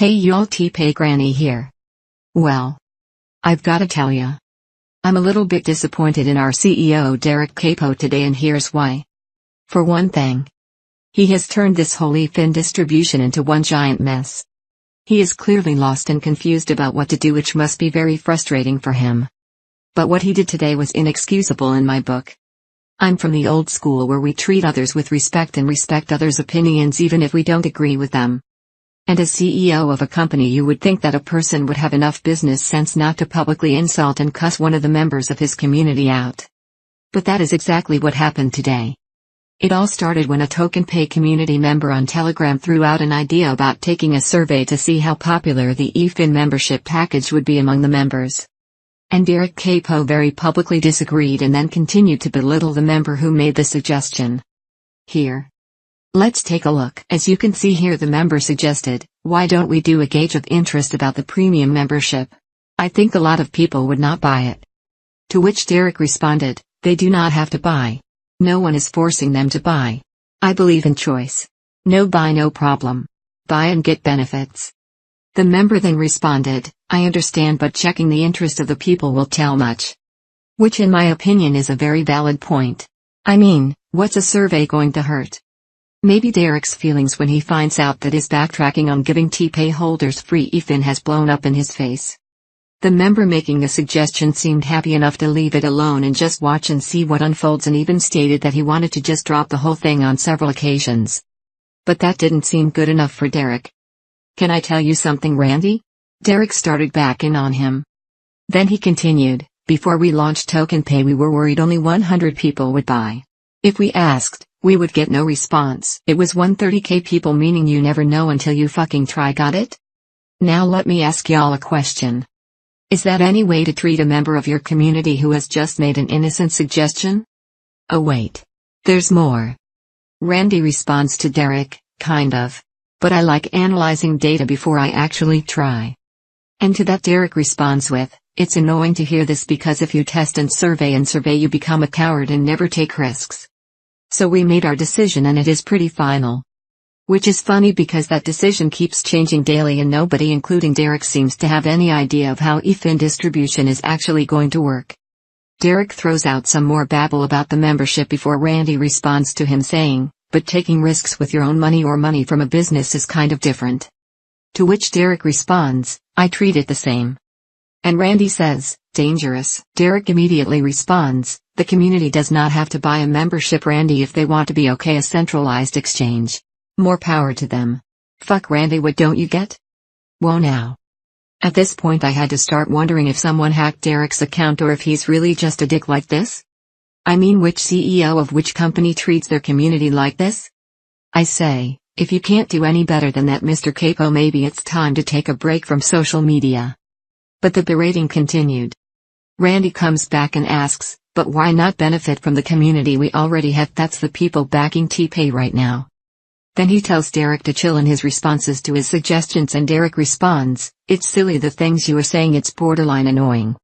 Hey y'all, TPay Granny here. Well, I've gotta tell ya. I'm a little bit disappointed in our CEO Derek Capo today, and here's why. For one thing, he has turned this whole eFin distribution into one giant mess. He is clearly lost and confused about what to do, which must be very frustrating for him. But what he did today was inexcusable in my book. I'm from the old school where we treat others with respect and respect others' opinions even if we don't agree with them. And as CEO of a company, you would think that a person would have enough business sense not to publicly insult and cuss one of the members of his community out. But that is exactly what happened today. It all started when a TokenPay community member on Telegram threw out an idea about taking a survey to see how popular the eFin membership package would be among the members. And Derek Capo very publicly disagreed and then continued to belittle the member who made the suggestion. Here. Let's take a look. As you can see here, the member suggested, why don't we do a gauge of interest about the premium membership? I think a lot of people would not buy it. To which Derek responded, they do not have to buy. No one is forcing them to buy. I believe in choice. No buy, no problem. Buy and get benefits. The member then responded, I understand, but checking the interest of the people will tell much. Which in my opinion is a very valid point. I mean, what's a survey going to hurt? Maybe Derek's feelings when he finds out that his backtracking on giving TPay holders free eFin has blown up in his face. The member making the suggestion seemed happy enough to leave it alone and just watch and see what unfolds, and even stated that he wanted to just drop the whole thing on several occasions. But that didn't seem good enough for Derek. Can I tell you something, Randy? Derek started back in on him. Then he continued, before we launched TokenPay we were worried only 100 people would buy. If we asked, we would get no response. It was 130k people, meaning you never know until you fucking try. Got it? Now let me ask y'all a question. Is that any way to treat a member of your community who has just made an innocent suggestion? Oh wait. There's more. Randy responds to Derek, kind of. But I like analyzing data before I actually try. And to that Derek responds with, it's annoying to hear this because if you test and survey you become a coward and never take risks. So we made our decision and it is pretty final. Which is funny because that decision keeps changing daily and nobody, including Derek, seems to have any idea of how eFin distribution is actually going to work. Derek throws out some more babble about the membership before Randy responds to him saying, but taking risks with your own money or money from a business is kind of different. To which Derek responds, I treat it the same. And Randy says, dangerous. Derek immediately responds, the community does not have to buy a membership, Randy, if they want to be okay a centralized exchange. More power to them. Fuck Randy, what don't you get? Whoa now. At this point I had to start wondering if someone hacked Derek's account or if he's really just a dick like this. I mean, which CEO of which company treats their community like this? I say, if you can't do any better than that, Mr. Capo, maybe it's time to take a break from social media. But the berating continued. Randy comes back and asks, but why not benefit from the community we already have? That's the people backing TPay right now. Then he tells Derek to chill in his responses to his suggestions, and Derek responds, it's silly the things you are saying, it's borderline annoying.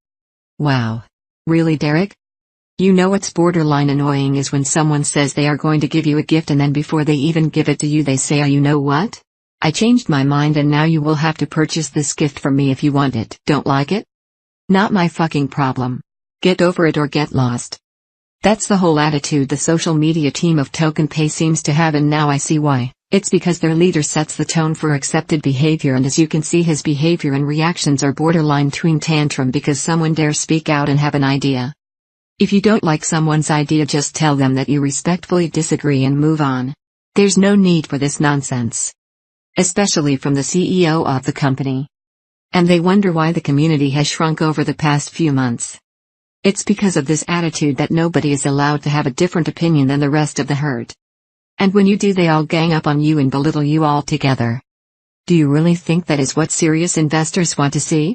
Wow. Really, Derek? You know what's borderline annoying is when someone says they are going to give you a gift and then before they even give it to you they say, oh, you know what? I changed my mind and now you will have to purchase this gift from me if you want it. Don't like it? Not my fucking problem. Get over it or get lost. That's the whole attitude the social media team of TokenPay seems to have, and now I see why. It's because their leader sets the tone for accepted behavior, and as you can see his behavior and reactions are borderline tween tantrum because someone dares speak out and have an idea. If you don't like someone's idea, just tell them that you respectfully disagree and move on. There's no need for this nonsense. Especially from the CEO of the company. And they wonder why the community has shrunk over the past few months. It's because of this attitude that nobody is allowed to have a different opinion than the rest of the herd. And when you do, they all gang up on you and belittle you all together. Do you really think that is what serious investors want to see?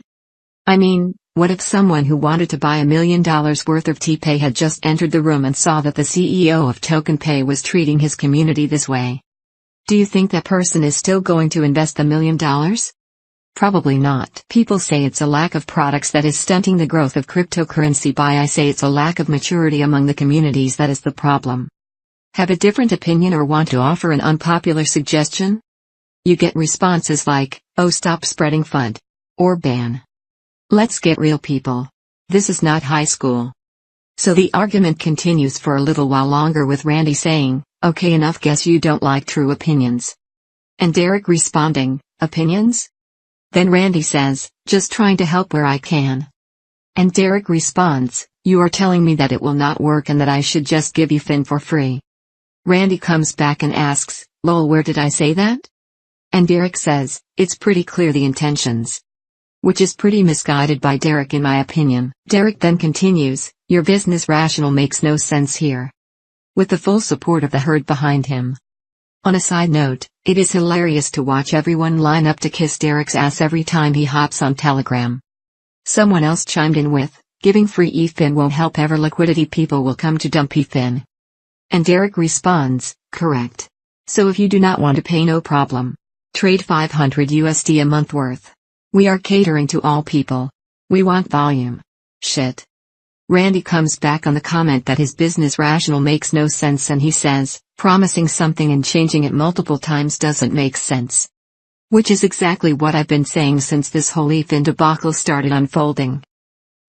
I mean, what if someone who wanted to buy $1 million worth of TPay had just entered the room and saw that the CEO of TokenPay was treating his community this way? Do you think that person is still going to invest the $1 million? Probably not. People say it's a lack of products that is stunting the growth of cryptocurrency. I say it's a lack of maturity among the communities that is the problem. Have a different opinion or want to offer an unpopular suggestion? You get responses like, "Oh, stop spreading FUD," or "ban." Let's get real, people. This is not high school. So the argument continues for a little while longer, with Randy saying, "Okay, enough, guess you don't like true opinions." And Derek responding, "Opinions?" Then Randy says, "Just trying to help where I can." And Derek responds, "You are telling me that it will not work and that I should just give eFin for free." Randy comes back and asks, "Lol, where did I say that?" And Derek says, "It's pretty clear the intentions." Which is pretty misguided by Derek, in my opinion. Derek then continues, "Your business rationale makes no sense here." With the full support of the herd behind him. On a side note, it is hilarious to watch everyone line up to kiss Derek's ass every time he hops on Telegram. Someone else chimed in with, "Giving free eFin won't help ever, liquidity people will come to dump eFin." And Derek responds, "Correct. So if you do not want to pay, no problem. Trade $500 a month worth. We are catering to all people. We want volume." Shit. Randy comes back on the comment that his business rationale makes no sense, and he says, "Promising something and changing it multiple times doesn't make sense." Which is exactly what I've been saying since this whole eFin debacle started unfolding.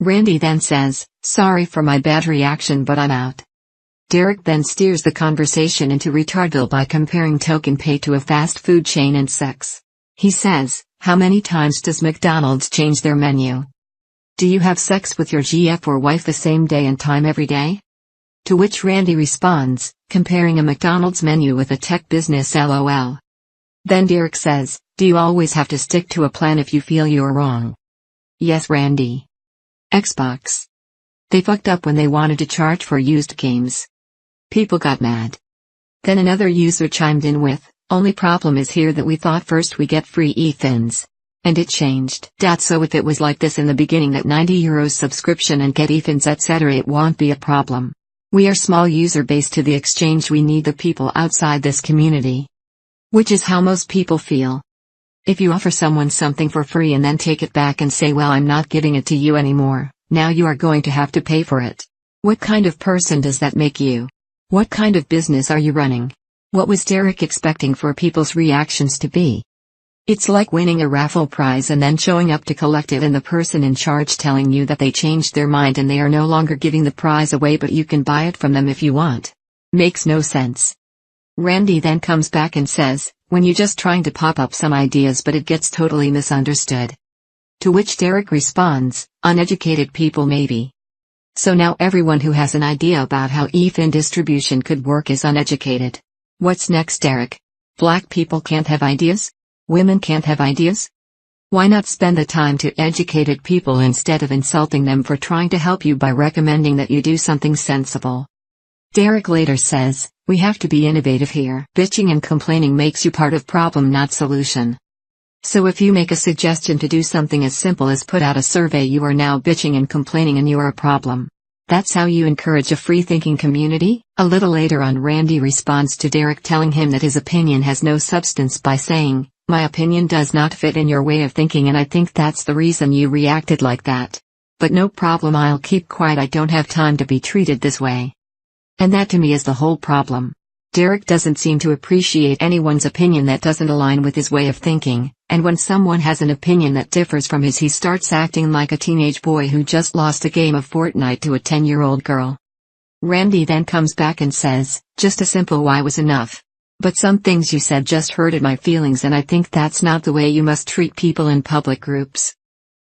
Randy then says, "Sorry for my bad reaction, but I'm out." Derek then steers the conversation into retardville by comparing TokenPay to a fast food chain and sex. He says, "How many times does McDonald's change their menu? Do you have sex with your GF or wife the same day and time every day?" To which Randy responds, "Comparing a McDonald's menu with a tech business, LOL." Then Derek says, "Do you always have to stick to a plan if you feel you're wrong?" Yes, Randy. Xbox. They fucked up when they wanted to charge for used games. People got mad. Then another user chimed in with, "Only problem is here that we thought first we get free eFins. And it changed. So if it was like this in the beginning, that €90 subscription and get eFins etc., it won't be a problem. We are small user base to the exchange, we need the people outside this community." Which is how most people feel. If you offer someone something for free and then take it back and say, "Well, I'm not giving it to you anymore, now you are going to have to pay for it." What kind of person does that make you? What kind of business are you running? What was Derek expecting for people's reactions to be? It's like winning a raffle prize and then showing up to collect it and the person in charge telling you that they changed their mind and they are no longer giving the prize away, but you can buy it from them if you want. Makes no sense. Randy then comes back and says, "When you're just trying to pop up some ideas but it gets totally misunderstood." To which Derek responds, "Uneducated people maybe." So now everyone who has an idea about how eFin distribution could work is uneducated. What's next, Derek? Black people can't have ideas? Women can't have ideas? Why not spend the time to educated people instead of insulting them for trying to help you by recommending that you do something sensible? Derek later says, "We have to be innovative here. Bitching and complaining makes you part of problem, not solution. So if you make a suggestion to do something as simple as put out a survey, you are now bitching and complaining and you are a problem. That's how you encourage a free-thinking community?" A little later on, Randy responds to Derek telling him that his opinion has no substance by saying, "My opinion does not fit in your way of thinking and I think that's the reason you reacted like that. But no problem, I'll keep quiet, I don't have time to be treated this way." And that to me is the whole problem. Derek doesn't seem to appreciate anyone's opinion that doesn't align with his way of thinking, and when someone has an opinion that differs from his, he starts acting like a teenage boy who just lost a game of Fortnite to a 10-year-old girl. Randy then comes back and says, "Just a simple why was enough. But some things you said just hurted my feelings and I think that's not the way you must treat people in public groups."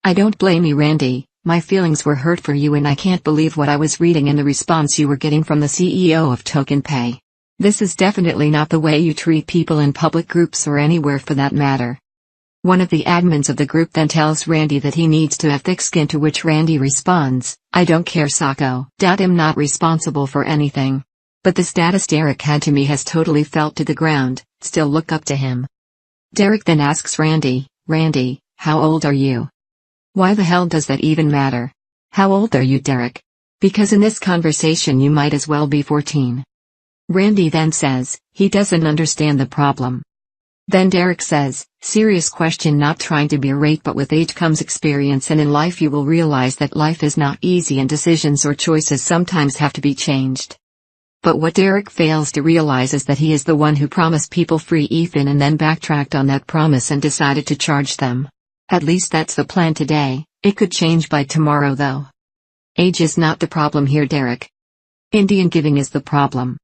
I don't blame you, Randy. My feelings were hurt for you and I can't believe what I was reading in the response you were getting from the CEO of TokenPay. This is definitely not the way you treat people in public groups or anywhere for that matter. One of the admins of the group then tells Randy that he needs to have thick skin, to which Randy responds, "I don't care, Sacco. I'm not responsible for anything. But the status Derek had to me has totally fell to the ground, still look up to him." Derek then asks Randy, "Randy, how old are you? Why the hell does that even matter? How old are you, Derek? Because in this conversation you might as well be 14. Randy then says, he doesn't understand the problem. Then Derek says, "Serious question, not trying to be irate, but with age comes experience, and in life you will realize that life is not easy and decisions or choices sometimes have to be changed." But what Derek fails to realize is that he is the one who promised people free eFin and then backtracked on that promise and decided to charge them. At least that's the plan today. It could change by tomorrow though. Age is not the problem here, Derek. Indian giving is the problem.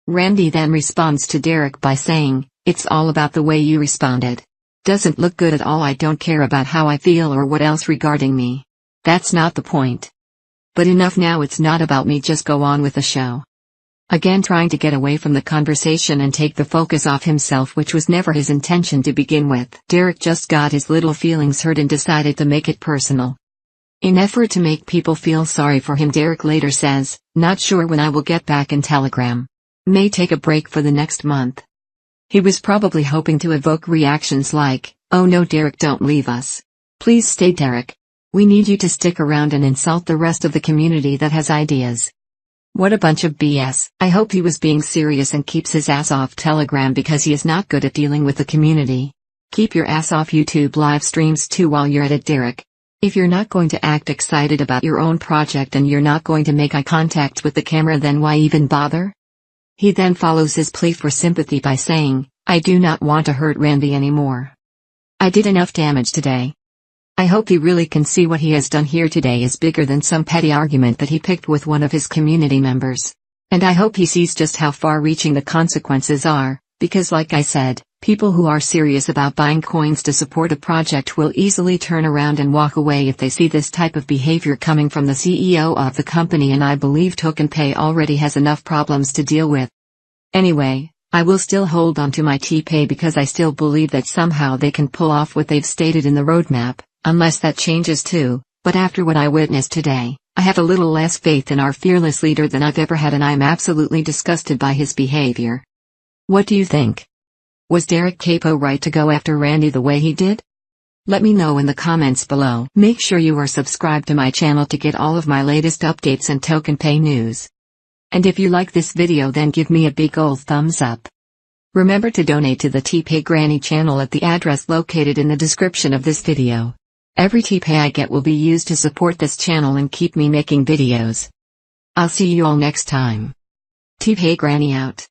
Randy then responds to Derek by saying, "It's all about the way you responded. Doesn't look good at all. I don't care about how I feel or what else regarding me. That's not the point. But enough now, it's not about me, just go on with the show." Again trying to get away from the conversation and take the focus off himself, which was never his intention to begin with. Derek just got his little feelings hurt and decided to make it personal. In effort to make people feel sorry for him, Derek later says, "Not sure when I will get back in Telegram. May take a break for the next month." He was probably hoping to evoke reactions like, "Oh no Derek, don't leave us. Please stay Derek. We need you to stick around," and insult the rest of the community that has ideas. What a bunch of BS. I hope he was being serious and keeps his ass off Telegram because he is not good at dealing with the community. Keep your ass off YouTube live streams too while you're at it, Derek. If you're not going to act excited about your own project and you're not going to make eye contact with the camera, then why even bother? He then follows his plea for sympathy by saying, "I do not want to hurt Randy anymore. I did enough damage today." I hope he really can see what he has done here today is bigger than some petty argument that he picked with one of his community members. And I hope he sees just how far-reaching the consequences are, because like I said, people who are serious about buying coins to support a project will easily turn around and walk away if they see this type of behavior coming from the CEO of the company, and I believe TokenPay already has enough problems to deal with. Anyway, I will still hold on to my TPay because I still believe that somehow they can pull off what they've stated in the roadmap. Unless that changes too, but after what I witnessed today, I have a little less faith in our fearless leader than I've ever had, and I'm absolutely disgusted by his behavior. What do you think? Was Derek Capo right to go after Randy the way he did? Let me know in the comments below. Make sure you are subscribed to my channel to get all of my latest updates and TokenPay news. And if you like this video, then give me a big old thumbs up. Remember to donate to the TPay Granny channel at the address located in the description of this video. Every TPay I get will be used to support this channel and keep me making videos. I'll see you all next time. TPay Granny out.